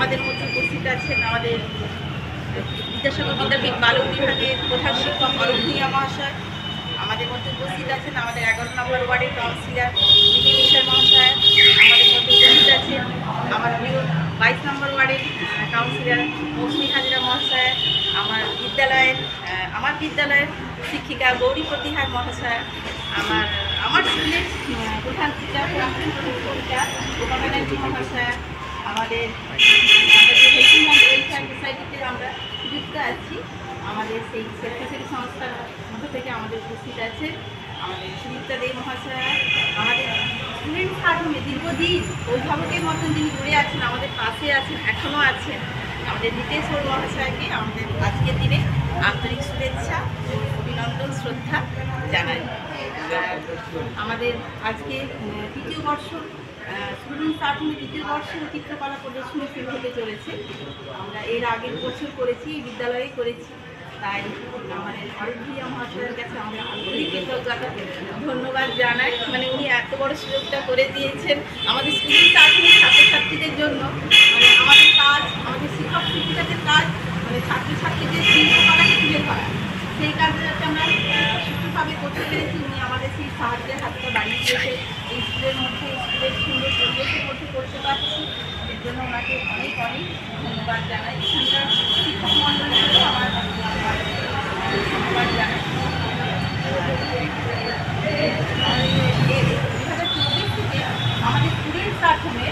আমাদের মধ্যে উপস্থিত আছেন আমাদের বিদ্যাসাগর বিদ্যাপীঠ বালক বিভাগের প্রধান শিক্ষক অরূপ ভূঁইয়া মহাশয়। আমাদের মধ্যে উপস্থিত আছেন আমাদের 11 নম্বর ওয়ার্ডের কাউন্সিলর বিনি মিশর মহাশয়। আমাদের মধ্যে উপস্থিত আছেন আমার প্রিয় 22 নম্বর ওয়ার্ডের কাউন্সিলর মৌসুমী হাজরা মহাশয়। আমার বিদ্যালয়ের শিক্ষিকা গৌরী প্রতিহার মহাশয়। আমার স্কুলের প্রধান টিচার গোপা ব্যানার্জি মহাশয়। আমাদের ওয়েলফেয়ার সোসাইটিতে আমরা যুক্ত আছি। আমাদের সেই স্বেচ্ছাসেবী সংস্থার মধ্য থেকে আমাদের উপস্থিত আছে আমাদের সুদীপ্তা দে মহাশয়া। আমাদের স্টুডেন্ট ফার্মে দীর্ঘদিন অভিভাবকের মতন যিনি ঘুরে আছেন, আমাদের পাশে আছেন, এখনও আছেন, আমাদের নিতেশ ওর মহাশয়কে আমাদের আজকের দিনে আন্তরিক শুভেচ্ছা ও অভিনন্দন শ্রদ্ধা জানাই। আমাদের আজকে তৃতীয় বর্ষ স্টুডেন্ট ফার্মে তৃতীয় বর্ষে চিত্রকলা প্রদর্শনী শুরু হতে চলেছে। আমরা এর আগের বছর করেছি, এই বিদ্যালয়ে করেছি। তাই আমাদের অরূপ ভূঁইয়া মহাশয়ের কাছে আমরা আন্তরিক কৃতজ্ঞতা ধন্যবাদ জানাই। মানে উনি এত বড় সুযোগটা করে দিয়েছেন আমাদের স্কুলের ছাত্রছাত্রীদের জন্য। মানে আমাদের কাজ, আমাদের শিক্ষক শিক্ষিকাদের কাজ, মানে ছাত্রছাত্রীদের শিল্পকলাকে তুলে ধরা, সেই কাজে যাতে আমরা সুষ্ঠুভাবে করতে পেরেছি। উনি আমাদের সেই সাহায্যের হাতটা বাড়িয়ে দিয়েছে, এই স্কুলের মধ্যে স্কুলের সুন্দর পরিবেশের মধ্যে করতে পারছি। এর জন্য ওনাকে অনেক অনেক ধন্যবাদ জানাই। এখানকার শিক্ষক মণ্ডলীদেরও আমার ধন্যবাদ জানাই। 2024 থেকে আমাদের স্টুডেন্ট প্ল্যাটফর্মে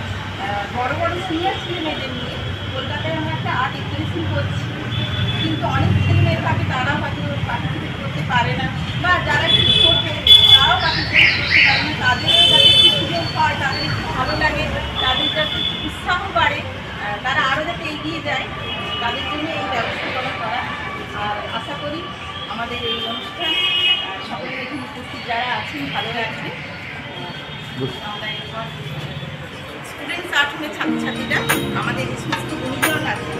বড় বড় সিনিয়র ছেলেমেয়েদের নিয়ে কলকাতায় আমরা একটা আর্ট এক্সিবিশন করছি। কিন্তু অনেক ছেলেমেয়ে থাকে, তারাও হয়তো পার্টিসিপেট করতে পারে না, বা যারা একটু ছোট তারাও পার্টিসিপেট করতে পারে না। তাদেরও যাতে একটু সুযোগ পায়, তাদের একটু ভালো লাগে, তাদের যাতে উৎসাহ বাড়ে, তারা আরও যাতে এগিয়ে যায়, তাদের জন্য এই ব্যবস্থাপনা করা। আর আশা করি আমাদের এই অনুষ্ঠান সকলের এখানে উপস্থিত যারা আছেন ভালো লাগবে। আমরা এরপর স্টুডেন্ট প্ল্যাটফর্মের ছাত্রছাত্রীরা আমাদের যে সমস্ত গুণীজন আছে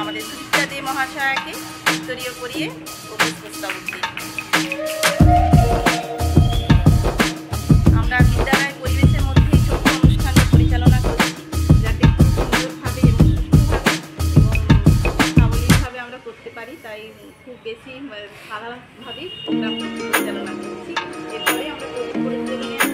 আমাদের সুদীপ্তা দে মহাশয়াকে উত্তরীয় করিয়ে পুষ্পস্তবক দিই। আমরা বিদ্যালয় পরিবেশের মধ্যে ছোট্ট অনুষ্ঠানটি পরিচালনা করছি, যাতে খুব সুন্দরভাবে এবং সুষ্ঠুভাবে এবং সাবলীলভাবে আমরা করতে পারি। তাই খুব বেশি সাধারণভাবেই প্রোগ্রামটা পরিচালনা করছি। এরপরে আমরা পরিচালনায়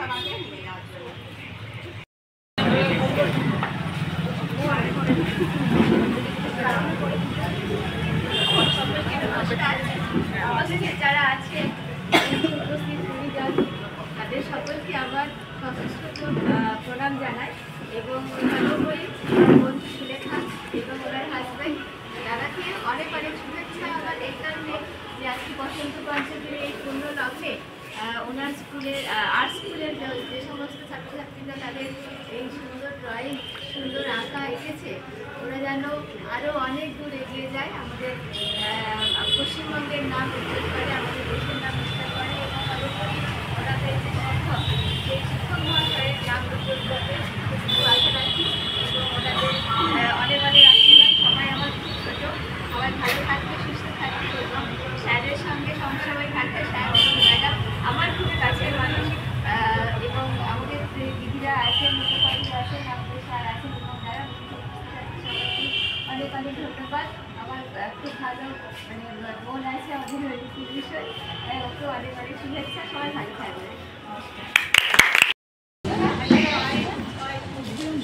আমাকে নিয়ে যাওয়ার জন্য। আমাদের যারা আছে উপস্থিত গুণীজন তাদের সকলকে আমার সশস্ত্র প্রণাম জানাই এবং সর্বোপরি আমার বন্ধু সুলেখা এবং ওনার হাজব্যান্ড দাদাকে অনেক অনেক শুভেচ্ছা। আমার এই কারণে যে আজকে বসন্ত পঞ্চমীর এই পূর্ণ লগ্নে ওনার স্কুলের আর্ট স্কুলের যে সমস্ত ছাত্রছাত্রীরা তাদের এই সুন্দর ড্রয়িং সুন্দর আঁকা এঁকেছে ওরা যেন আরও অনেক দূর এগিয়ে যায়, আমাদের পশ্চিমবঙ্গের নাম উজ্জ্বল করে, আমাদের দেশের নাম উজ্জ্বল করে এবং সর্বোপরি ওনাদের যে শিক্ষক সেই শিক্ষক মহাশয়ের নাম উজ্জ্বল করবে শুধু আশা রাখি এবং ওনাদের অনেক অনেক আশীর্বাদ। সবাই আমার খুব ছোটো, সবাই ভালো থাকবে, সুস্থ থাকবে এবং স্যারের সঙ্গে সবসময় থাকবে। স্যার এবং ম্যাডাম আমার খুব কাছের মানুষ এবং আমাদের দিদিরা আছেন, মুখ্যমন্ত্রী আছেন, আমাদের স্যার আছেন এবং যারা অনেক অনেক ধন্যবাদ। আমার খুব ভালো বোন আছে আমাদের বিষয়, ওকে অনেক অনেক শুভেচ্ছা। সবাই ভালো থাকবে, নমস্কার।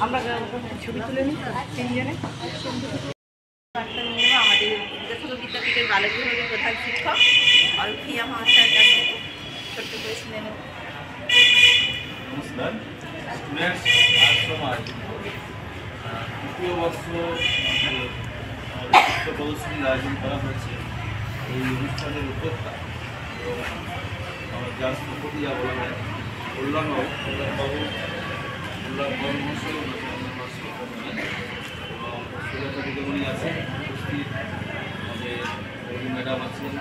আমরা ছবি তুলে নিই তিনজনে। বার্তা নিয়ে নেব আমাদের বিদ্যাসাগর বিদ্যাপীঠের বালক বিভাগের প্রধান শিক্ষক অলফিয়া মহাশয়ের কাছ থেকে ছোট্ট করে শুনে নেব। নমস্কার স্টুডেন্টস, আজ সময় তৃতীয় বর্ষ আমাদের চিত্র প্রদর্শনীর আয়োজন করা হয়েছে। এই অনুষ্ঠানের উদ্যোক্তা এবং যার স্থপতি যা বলা হয় কল্যাণবাবু মহাশয় এবং সুলেখা দিদিমণি আছেন উপস্থিত, আমাদের ম্যাডাম আছেন,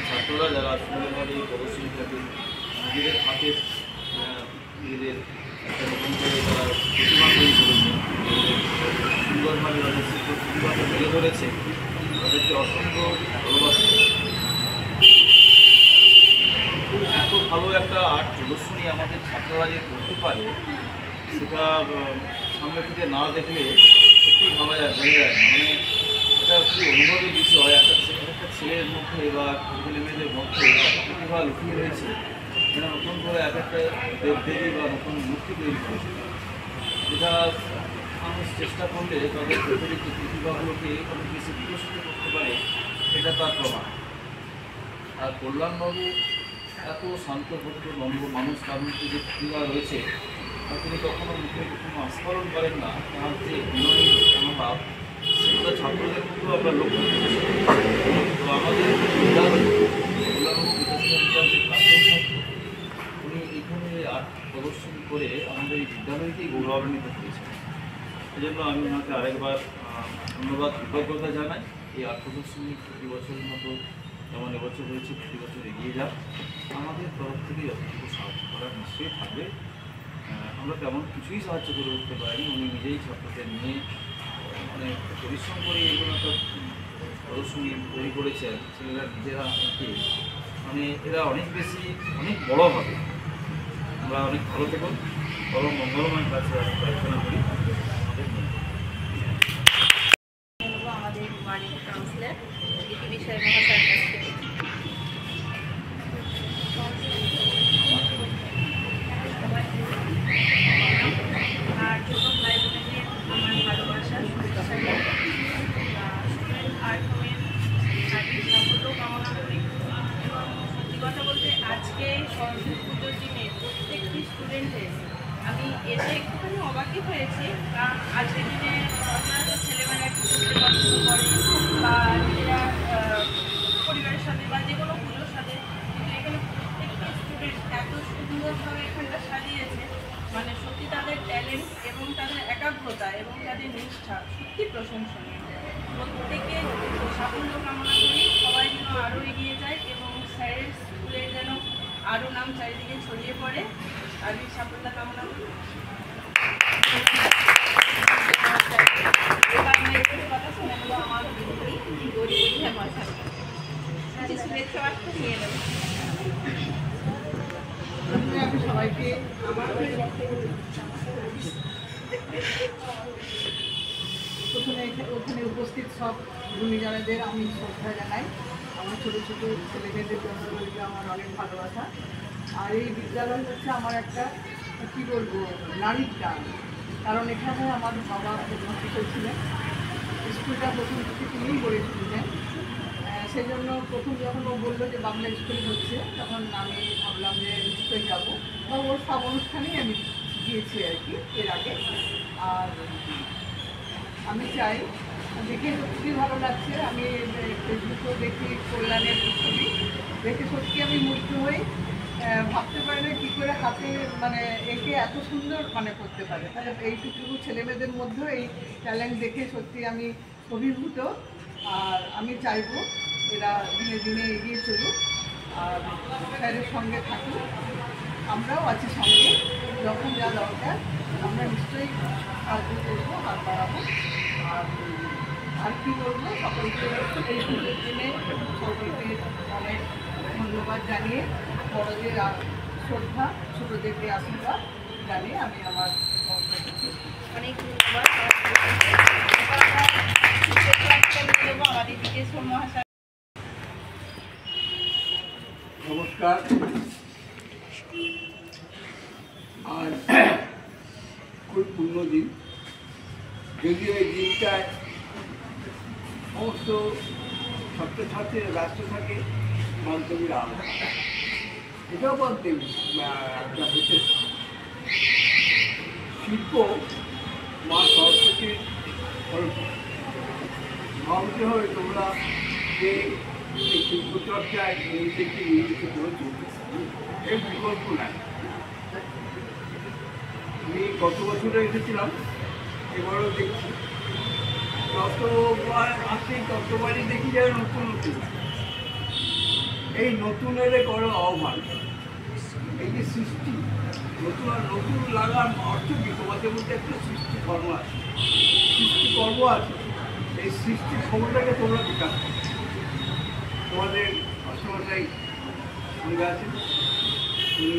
ছাত্ররা যারা সুন্দরভাবে এই প্রদর্শনীটাকে নিজেদের হাতে নিজেদের একটা নতুন করে তারা প্রতিভা তৈরি করেছে, সুন্দরভাবে তাদের প্রতিভাকে তুলে ধরেছে, তাদেরকে অসংখ্য ভালোবাসা। এত ভালো একটা আর্ট প্রদর্শনী আমাদের ছাত্ররা যে করতে পারে সেটা সামনে থেকে না দেখলে সত্যিই ভাবা যায়, বোঝা যায় না। মানে এটা খুব অনুভবের বিষয়। একটা ছেলের মধ্যে বা ছেলে মেয়েদের মধ্যে প্রতিভা লুকিয়ে রয়েছে, যেটা নতুন করে এক একটা দেবদেবী বা নতুন মূর্তি তৈরি করেছে। এটা মানুষ চেষ্টা করলে তাদের প্রচলিত প্রতিভাগুলোকে অনেক বেশি বিকশিত করতে পারে, এটা তার প্রমাণ। আর কল্যাণবাবু এত শান্ত ভদ্র নম্র মানুষ, তার মধ্যে যে প্রতিভা রয়েছে তা তিনি কখনো মুখে কখনো আস্ফালন করেন না। তার যে বিনয়ী মনোভাব সেগুলো ছাত্রদের মধ্যেও আমরা লক্ষ্য করেছি। তো আমাদের বিদ্যালয় কল্যাণবাবু বিদ্যাসাগর যে প্রাক্তন ছাত্র, উনি এখানে আর্ট প্রদর্শন করে আমাদের এই বিদ্যালয়কেই গৌরবান্বিত করেছেন। এই জন্য আমি ওনাকে আরেকবার ধন্যবাদ, কৃতজ্ঞতা জানাই। এই আর্ট প্রদর্শনী প্রতি বছরের মতো যেমন এবছর হয়েছে প্রতি বছর এগিয়ে যাক। আমাদের তরফ থেকে যতটুকু সাহায্য করার নিশ্চয়ই থাকবে। আমরা তেমন কিছুই সাহায্য করে উঠতে পারিনি, উনি নিজেই ছাত্রদের নিয়ে অনেক পরিশ্রম করে এগুলো একটা প্রদর্শনী তৈরি করেছেন। ছেলেরা নিজেরা এঁকে মানে এরা অনেক বেশি অনেক বড় হবে। আমরা অনেক ভালো থেকো, বড় মঙ্গলময় কাছে প্রার্থনা করি আমাদের নিয়ে। আমাদের বাড়ির কাউন্সিলর ইতি বিষয় মহাশয়ের কাছ থেকে। আর ছোটো ভাই বোনেদের আমার ভালোবাসা, শুভেচ্ছা স্টুডেন্ট আর্ট হোমের সার্বিক সাফল্য কামনা করি। এবং সত্যি কথা বলতে আজকে সরস্বতী পুজোর দিনে প্রত্যেকটি স্টুডেন্টের আমি এতে একটুখানি অবাকই হয়েছি, কারণ আজকের দিনে আপনারা তো ছেলেমেয়েরা একটু ঘুরতে পছন্দ করে বা নিজেরা পরিবারের সাথে বা যে কোনো পুজোর সাথে, কিন্তু এখানে প্রত্যেকটা স্টুডেন্ট এত সুন্দরভাবে এখানটা সাজিয়েছে, মানে সত্যি তাদের ট্যালেন্ট এবং তাদের একাগ্রতা এবং তাদের নিষ্ঠা সত্যি প্রশংসনীয়। প্রত্যেকে সাফল্য কামনা করি, সবাই যেন আরও এগিয়ে যায় এবং স্যারের স্কুলের যেন আরও নাম চারিদিকে ছড়িয়ে পড়ে। সার্বিক সাফল্য কামনা করি। এবার মেয়েদের কথা শুনে নেবো আমার গরিব মশার কিছু শুভেচ্ছা বার্তা নিয়ে নেব। আমি সবাইকে আমার প্রথমে ওখানে উপস্থিত সব গুণীজনেদের আমি শ্রদ্ধা জানাই। আমার ছোটো ছোটো ছেলেমেয়েদের জন্য রইল আমার অনেক ভালোবাসা। আর এই বিদ্যালয় হচ্ছে আমার একটা কী বলবো নারীর টান, কারণ এখানে আমার বাবা হেডমাস্টার ছিলেন। স্কুলটা প্রথম থেকে তিনিই গড়ে তুলেছেন। সেই জন্য প্রথম যখন ও বললো যে বাংলা স্কুল হচ্ছে, তখন আমি ভাবলাম যে নিশ্চয়ই যাবো, বা ওর সব অনুষ্ঠানেই আমি গিয়েছি আর কি এর আগে। আর আমি চাই, দেখে সত্যি ভালো লাগছে। আমি ফেসবুকেও দেখি কল্যাণের ছবি, দেখে সত্যি আমি মুগ্ধ হই। ভাবতে পারি না কী করে হাতে মানে একে এত সুন্দর মানে করতে পারে। তাহলে এইটুকু ছেলেমেয়েদের মধ্যেও এই ট্যালেন্ট দেখে সত্যি আমি অভিভূত। আর আমি চাইবো এরা দিনে দিনে এগিয়ে চলুক আর স্যারের সঙ্গে থাকুক। আমরাও আছি সঙ্গে, যখন যা দরকার আমরা নিশ্চয়ই সাহায্য করবো, হাত বাড়াবো। আর কী বলবো, সকলকে এই পুজোর দিনে সকলকে অনেক ধন্যবাদ জানিয়ে, বড়দের শ্রদ্ধা, ছোটোদেরকে আশীর্বাদ জানিয়ে আমি আমার অনেক ধন্যবাদ। আমাদের জিজ্ঞেশ্বর মহাশয়। নমস্কার। আর খুব পূর্ণ দিন, যদিও এই দিনটায় সমস্ত ছাত্রছাত্রীরা ব্যস্ত থাকে বান্ধবীর আলাদা, এটাও বলতে একটা হচ্ছে শিল্প মা সরস্বতীর গল্প। ভাবতে হবে তোমরা যে এই শিল্পচর্চায় নিজেকে নিয়োজিত করেছো, এর বিকল্প নাই। আমি গত বছরে এসেছিলাম, এবারও দেখছি যতবার আসি ততবারই দেখি যায় নতুন নতুন। এই নতুনের করো আহ্বান, এই যে সৃষ্টি নতুন আর নতুন লাগার অর্থ কি? তোমাদের মধ্যে একটা সৃষ্টি কর্ম আছে, সৃষ্টি কর্ম আছে। এই সৃষ্টির খবরটাকে তোমরা বিকাশ করো। তোমাদের মাস্টারমশাই সঙ্গে আছেন, উনি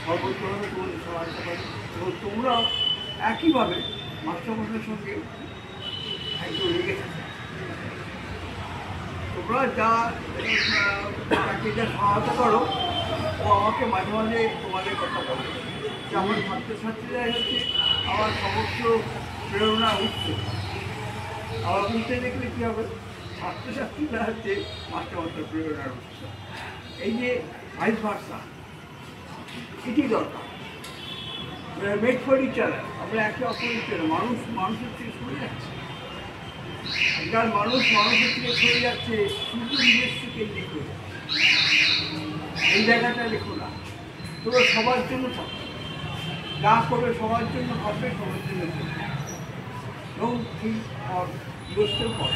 সর্বত্রভাবে তোমাদের সহায়তা করেন, এবং তোমরাও একইভাবে মাস্টারমশাইয়ের সঙ্গে একটু লেগে থাকে। তোমরা যা যা সহায়তা করো, ও আমাকে মাঝে মাঝে তোমাদের কথা বলে যে আমার ছাত্রছাত্রীরাই হচ্ছে আমার সমস্ত প্রেরণা উৎস। আবার বলতে দেখলে কী হবে, ছাত্রছাত্রীরা হচ্ছে মাস্টারমশাই প্রেরণার উৎস। এই যে ভাইস ভার্সা, এটি দরকার। মেড ফর ইচ আদার, আমরা একে অপরের জন্য। মানুষ মানুষের থেকে সরে যাচ্ছে, যার মানুষ মানুষের থেকে সরে যাচ্ছে শুধু নিজস্ব কেন্দ্রিক করে। এই জায়গাটা দেখো না, তোমরা সবার জন্য থাকো, যা করবে সবার জন্য ভাববে, সবার জন্য করবে। Don't think for yourself for,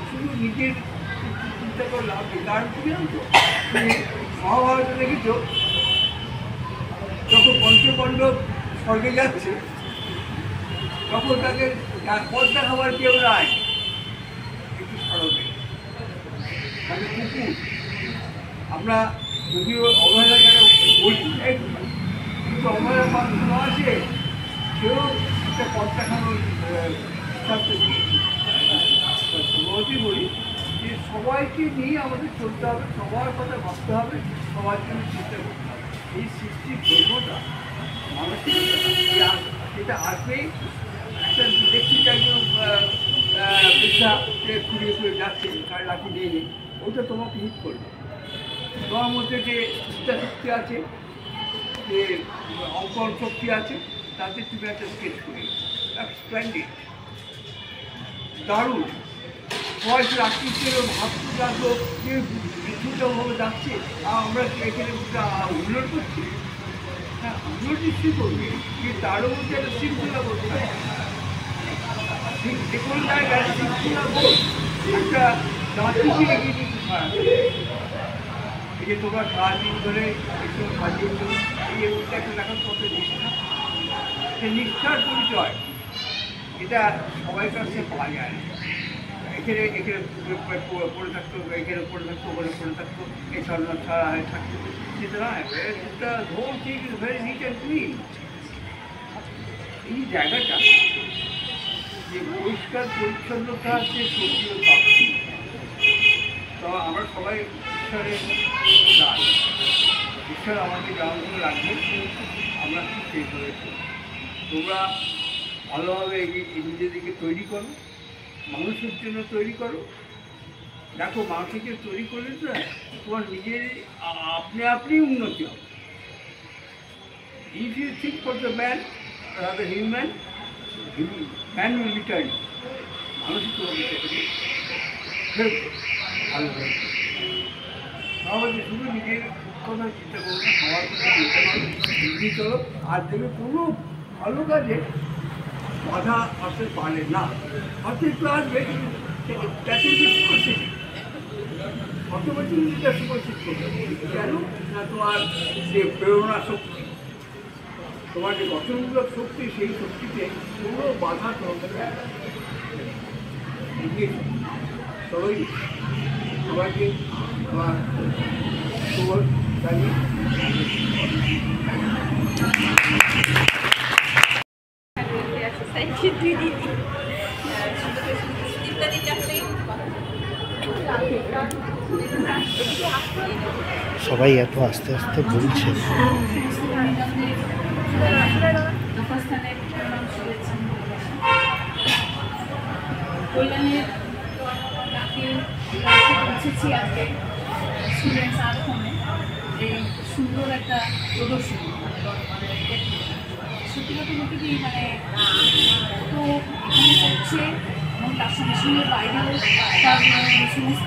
শুধু নিজের চিন্তা করে লাভ নেই। কারণ কি জানো তো, মহাভারতে দেখেছো যখন পঞ্চপাণ্ডব স্বর্গে যাচ্ছে, তখন তাকে পথ দেখাবার কেউ নাই, একটু সড়কে মানে কুকুর। আমরা যদিও অবহেলা কেন বলছি, কিন্তু অবহেলা মানুষ আছে, সেও একটা পথ দেখানোর সিদ্ধান্ত দিয়েছে। সভাপতি বলি যে সবাইকে নিয়ে আমাদের চলতে হবে, সবার কথা ভাবতে হবে, সবার জন্য চিন্তা করতে হবে। এই সৃষ্টির ধর্মটা মানসিকতা যেটা আসবেই। একটা দেখছি একজন বৃদ্ধা ঘুরিয়ে ঘুরে যাচ্ছে, তার লাঠি নিয়ে নেই, ওটা তোমাকে হিট করবে। তোমার মধ্যে যে চিন্তা শক্তি আছে, যে অঙ্কন শক্তি আছে, তাতে তুমি একটা স্কেচ করি, স্প্লেন্ডিড, দারুণ। সবাই রাত্রিতে ভাবতে লাগলো যে বিদ্যুৎভাবে যাচ্ছে, আর আমরা এখানে উন্নয়ন করছি। হ্যাঁ, উন্নয়ন নিশ্চয়ই করবে, কিন্তু তারও মধ্যে একটা শৃঙ্খলা করতে হবে। যে কোনো জায়গায় শৃঙ্খলা বোধ একটা জাতিকে এগিয়ে দিতে পারে। এই যে তোমরা সারাদিন ধরে একটু সাজিয়েছ, এই মধ্যে একটা দেখার কত নিষ্ঠা, সেই নিষ্ঠার পরিচয় এটা সবাই কাছে পাওয়া যায় না। এখানে পড়ে থাকতো, এখানে পড়ে থাকতো, ওখানে পড়ে থাকতো, এই সন্ন্যাস ছাড়া হয়ে থাকতো, সেটা নয়। একটা whole thing is very neat and clean. এই জায়গাটা যে পরিষ্কার পরিচ্ছন্নতা যে সক্রিয় প্রাপ্তি, তো আমরা সবাই ঈশ্বরের দাস। ঈশ্বর আমাকে যেমন রাখবে আমরা ঠিক সেই করেছি। তোমরা ভালোভাবে নিজেদেরকে তৈরি করো, মানুষের জন্য তৈরি করো। দেখো, মানুষকে তৈরি করলে তো তোমার নিজের আপনি উন্নতি হবে। If you think for the man rather human, man will return. মানুষই তোমাকে ফেরত ভালো হবে। সমাজে শুধু নিজের কথা চিন্তা করো না, সবার কথা চিন্তা করো, এগিয়ে চলো। আর দেখবে কোনো ভালো কাজে বাধা আসতে পারে না। হয়তো একটু আসবে, অটোমেটিকলি এটা সুপরিচিত করবে। কেন না, তোমার যে প্রেরণা শক্তি, তোমার যে গঠনমূলক শক্তি, সেই শক্তিতে কোনো বাধা তোমাদের এগিয়ে সবাইকে আমার শুভ জানিয়ে সোসাইটির দুই দিদি সুদীপ্তা দিদি আসলে সবাই এত আস্তে আস্তে বলছে। কল্যাণের ডাকে পৌঁছেছি আজকে স্টুডেন্টস আর্ট হোমে এই সুন্দর একটা প্রদর্শনী। সত্যি কথা বলতে কি, মানে তো এখানে হচ্ছে এবং তার সঙ্গে সঙ্গে বাইরেও তার সমস্ত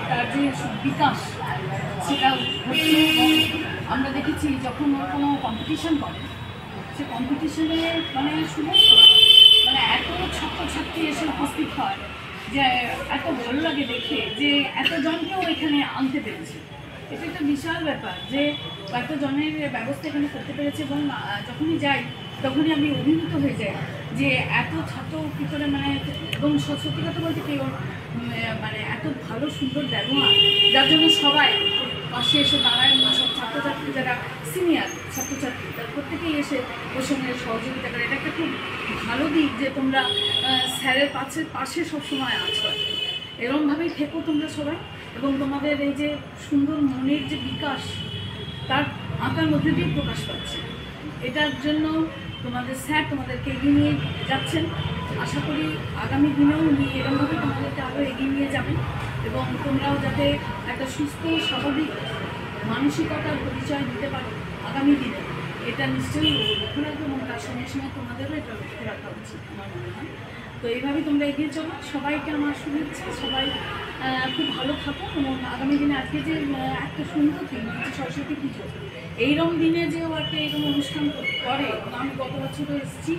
তার যে বিকাশ সেটা হচ্ছে। এবং আমরা দেখেছি যখন ওর কোনো কম্পিটিশান করে, সে কম্পিটিশনে মানে সমস্ত মানে এত ছাত্রছাত্রী এসে উপস্থিত হয় যে এত ভালো লাগে দেখে যে এতজনকেও এখানে আনতে পেরেছে। এটা একটা বিশাল ব্যাপার যে এতজনের ব্যবস্থা এখানে করতে পেরেছে। এবং যখনই যাই তখনই আমি অভিভূত হয়ে যাই যে এত ছাত্র কী করে মানে, এবং সত্যি কথা বলতে কি মানে এত ভালো সুন্দর ব্যবহার, যার জন্য সবাই পাশে এসে দাঁড়ায়। সব ছাত্রছাত্রী যারা সিনিয়র ছাত্রছাত্রী তার প্রত্যেকেই এসে ওর সঙ্গে সহযোগিতা করে। এটা একটা খুব ভালো দিক যে তোমরা স্যারের পাশে সবসময় আছো। এরকমভাবেই থেকো তোমরা সবাই, এবং তোমাদের এই যে সুন্দর মনের যে বিকাশ তার আঁকার মধ্যে দিয়ে প্রকাশ পাচ্ছে। এটার জন্য তোমাদের স্যার তোমাদেরকে এগিয়ে নিয়ে যাচ্ছেন। আশা করি আগামী দিনেও এরকমভাবে তোমাদেরকে আরও এগিয়ে নিয়ে যাবেন এবং তোমরাও যাতে একটা সুস্থ স্বাভাবিক মানসিকতার পরিচয় দিতে পারো আগামী দিনে, এটা নিশ্চয়ই লক্ষ্য রাখবে। এবং তার সঙ্গে সঙ্গে তোমাদেরও এটা লক্ষ্য রাখা উচিত আমার মনে হয়। তো এইভাবেই তোমরা এগিয়ে চলো। সবাইকে আমার শুভেচ্ছা, সবাই খুব ভালো থাকো। এবং আগামী দিনে আজকে যে একটা সুন্দর দিন সরস্বতী পুজো, এইরকম দিনে যে ও একটা এরকম অনুষ্ঠান করে, আমি গত বছরও এসেছি,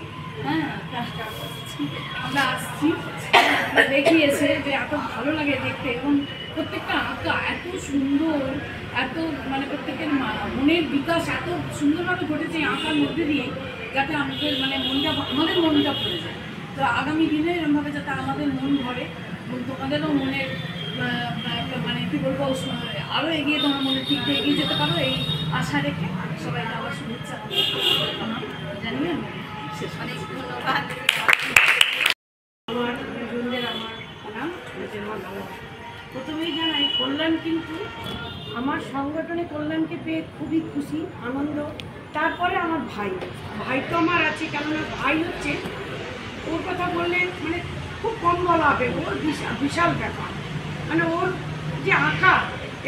হ্যাঁ আমরা আসছি, দেখিয়েছে যে এত ভালো লাগে দেখতে। এবং প্রত্যেকটা আঁকা এত সুন্দর, এত মানে প্রত্যেকের মনের বিকাশ এত সুন্দরভাবে ঘটেছে আঁকার মধ্যে দিয়ে, যাতে আমাদের মানে আমাদের মনটা ভরে যায়। তো আগামী দিনে এরকমভাবে যাতে আমাদের মন ভরে এবং তোমাদেরও মনের মানে কী বলবো আরও এগিয়ে তোমার মনের দিক দিয়ে এগিয়ে যেতে পারো, এই আশা রেখে সবাইকে আবার শুভেচ্ছা জানিয়ে শেষ। অনেক ধন্যবাদ। আমার দুজনদের আমার প্রণাম। প্রথমেই জানাই কল্যাণ কিন্তু আমার সংগঠনে কল্যাণকে পেয়ে খুবই খুশি, আনন্দ। তারপরে আমার ভাই তো আমার আছে, কেননা ভাই হচ্ছে ওর কথা বললে মানে খুব কম বলা হবে, ওর বিশাল ব্যাপার। মানে ওর যে আঁকা,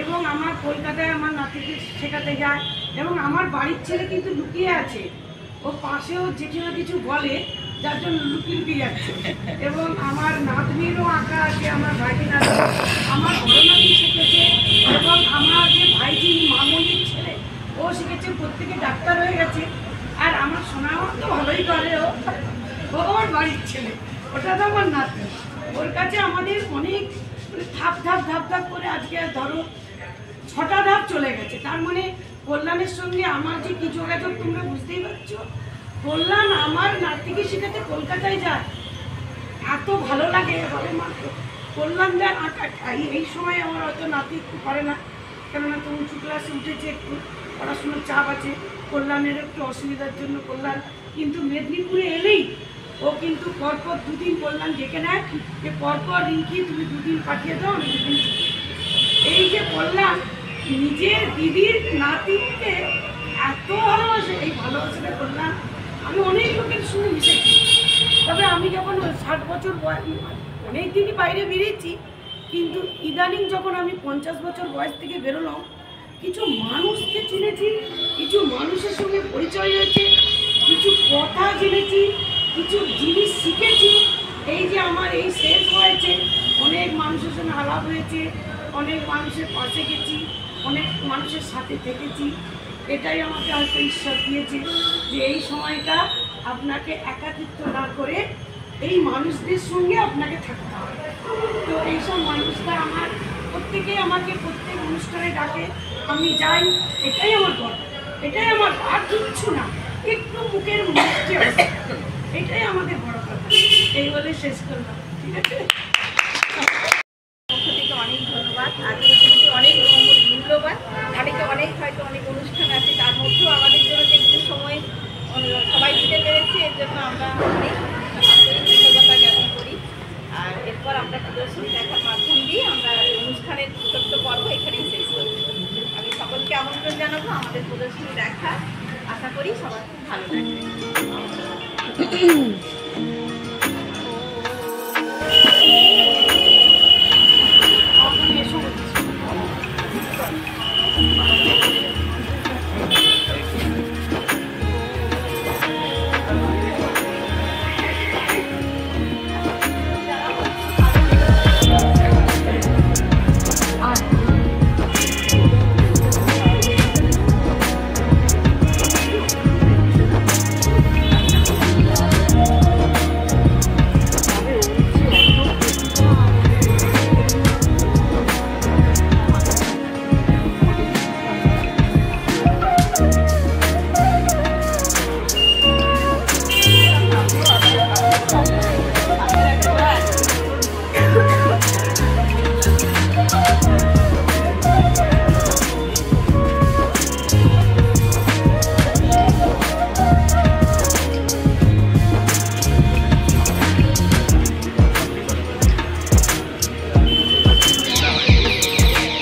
এবং আমার কলকাতায় আমার নাতিকে শেখাতে যায়, এবং আমার বাড়ির ছেলে কিন্তু লুকিয়ে আছে, ও পাশেও যেখানে কিছু বলে যার জন্য লুকিয়ে যাচ্ছে। এবং আমার নাতনিরও আঁকা আছে, আমার ভাইটি নাতনি, আমার বড় নাতনি শিখেছে, এবং আমার যে ভাইটি মামনির ছেলে ও শিখেছে, প্রত্যেকে ডাক্তার হয়ে গেছে। আর আমার সোনাও তো ভালোই করে, ও আমার বাড়ির ছেলে, ওটা তো আমার নাতনি। ওর কাছে আমাদের অনেক ধাপ ধাপ করে আজকে ধরো 6টা ধাপ চলে গেছে। তার মানে কল্যাণের সঙ্গে আমার যে কি যোগাযোগ তোমরা বুঝতেই পারছো। কল্যাণ আমার নাতিকে শেখাতে কলকাতায় যায়, এত ভালো লাগে এভাবে মাত্র কল্যাণ যার আঁকা। এই সময় আমার হয়তো নাতি একটু করে না, কেননা তো উঁচু ক্লাসে উঠেছে, একটু পড়াশোনার চাপ আছে, কল্যাণের একটু অসুবিধার জন্য কল্যাণ কিন্তু মেদিনীপুরে এলেই ও কিন্তু পরপর দুদিন কল্যাণ ডেকে নেয় যে পরপর রিঙ্কি তুমি দুদিন পাঠিয়ে দাও, আমি দুদিন ছুটি। এই যে কল্যাণ নিজের দিদির নাতিকে এত ভালোবাসে, এই ভালোবাসাটা কল্যাণ আমি অনেক লোকের শুনে মিশেছি। তবে আমি যখন 60 বছর বয়স, অনেক দিনই বাইরে বেরিয়েছি, কিন্তু ইদানিং যখন আমি 50 বছর বয়স থেকে বেরোলাম, কিছু মানুষকে চিনেছি, কিছু মানুষের সঙ্গে পরিচয় হয়েছে, কিছু কথা জেনেছি, কিছু জিনিস শিখেছি। এই যে আমার এই শেষ হয়েছে, অনেক মানুষের সঙ্গে আলাপ হয়েছে, অনেক মানুষের পাশে গেছি, অনেক মানুষের সাথে থেকেছি। এটাই আমাকে হয়তো ঈশ্বর দিয়েছে যে এই সময়টা আপনাকে একাকিত্ব না করে এই মানুষদের সঙ্গে আপনাকে থাকতে হবে। তো এইসব মানুষরা আমার প্রত্যেকেই আমাকে প্রত্যেক অনুষ্ঠানে ডাকে, আমি যাই, এটাই আমার গর্ব, এটাই আমার, আর কিচ্ছু না, একটু মুখের মিষ্টি আছে, এটাই আমাদের বড় কথা। এই বলে শেষ করলাম, ঠিক আছে? পক্ষ থেকে অনেক ধন্যবাদ। আজকের দিনটি অনেক মূল্যবান, অনেকে অনেক হয়তো অনেক অনুষ্ঠান আছে, তার মধ্যেও আমাদের জন্য যে একটু সময় সবাই দিতে পেরেছে, এর জন্য আমরা অনেক কৃতজ্ঞতা জ্ঞাপন করি। আর এরপর আমরা প্রদর্শনী দেখার মাধ্যম দিয়ে আমরা অনুষ্ঠানের ছোট্ট পর্ব এখানেই শেষ করি। আমি সকলকে আমন্ত্রণ জানাবো আমাদের প্রদর্শনী দেখা, আশা করি সবার খুব ভালো লাগবে।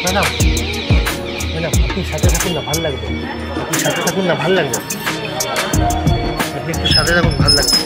ম্যাডাম, আপনি সাথে থাকুন না, ভালো লাগবে। আপনি সাথে থাকুন না, ভালো লাগবে। আপনি একটু সাথে থাকুন, ভালো লাগবে।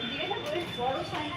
জিজ্ঞাসা করে বড় সাইজ